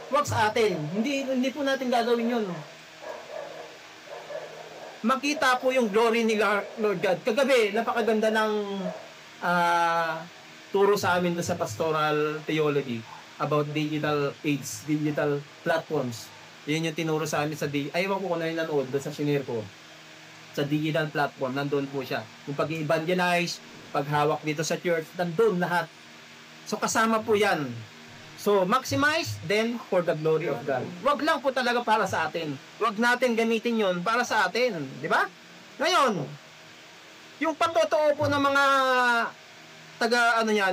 Wag sa atin. Hindi po natin gagawin yun. Makita po yung glory ni Lord God. Kagabi, napakaganda ng turo sa amin sa pastoral theology about digital aids, digital platforms. Yun yung tinuro sa amin sa ayaw ko kung na yung nanood doon sa shinare ko. Sa digital platform, nandun po siya. Yung pag-evangelize, paghawak dito sa church, nandun lahat. So kasama po yan. So maximize then for the glory of God. Wag lang po talaga para sa atin. Wag natin gamitin yon para sa atin. Di ba? Ngayon, yung patotoo po ng mga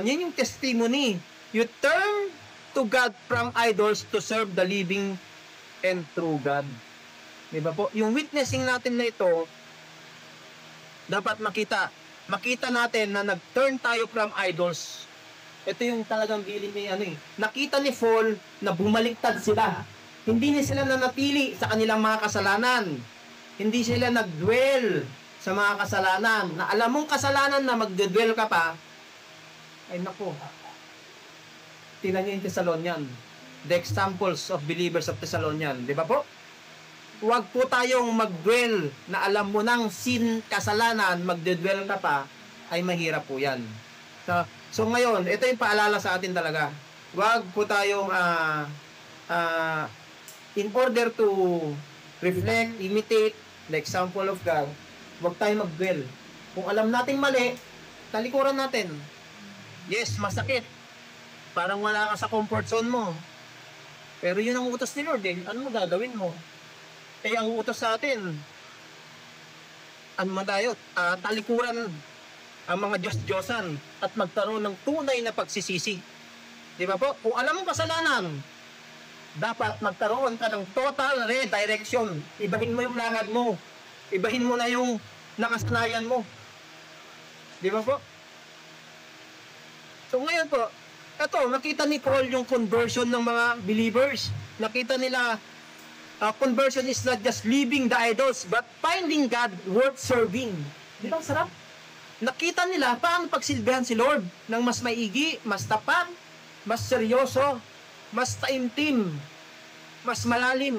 yun yung testimony. You turn to God from idols to serve the living and true God. Di ba po? Yung witnessing natin na ito, dapat makita natin na nag-turn tayo from idols. Ito yung talagang feeling ni nakita ni Paul na bumaliktad sila. Hindi na sila nanatili sa kanilang mga kasalanan. Hindi sila nag-dwell sa mga kasalanan. Na alam mong kasalanan na mag-dwell ka pa, ay naku. Tingnan niyo yung Thessalonian. The examples of believers of Thessalonian. Di ba po? Huwag po tayong mag-dwell na alam mo ng sin, kasalanan, mag-dwell ka pa, ay mahirap po yan. So ngayon, ito yung paalala sa atin talaga. Huwag po tayong in order to reflect, imitate the example of God, huwag tayong mag-dwell. Kung alam nating mali, talikuran natin. Yes, masakit. Parang wala ka sa comfort zone mo. Pero yun ang utos ni Lord eh. Ano mo gagawin mo? Eh, ang utos sa atin, ano man tayo? Talikuran ang mga Diyos-Diyosan at magkaroon ng tunay na pagsisisi. Di ba po? Kung alam mo kasalanan, dapat magkaroon ka ng total redirection. Ibahin mo yung lakad mo. Ibahin mo na yung nakasanayan mo. Di ba po? So ngayon po, ito, nakita ni Paul yung conversion ng mga believers. Nakita nila, conversion is not just leaving the idols, but finding God worth serving. Di ba, sarap? Nakita nila paano pagsilbihan si Lord ng mas maigi, mas tapat, mas seryoso, mas taimtim, mas malalim.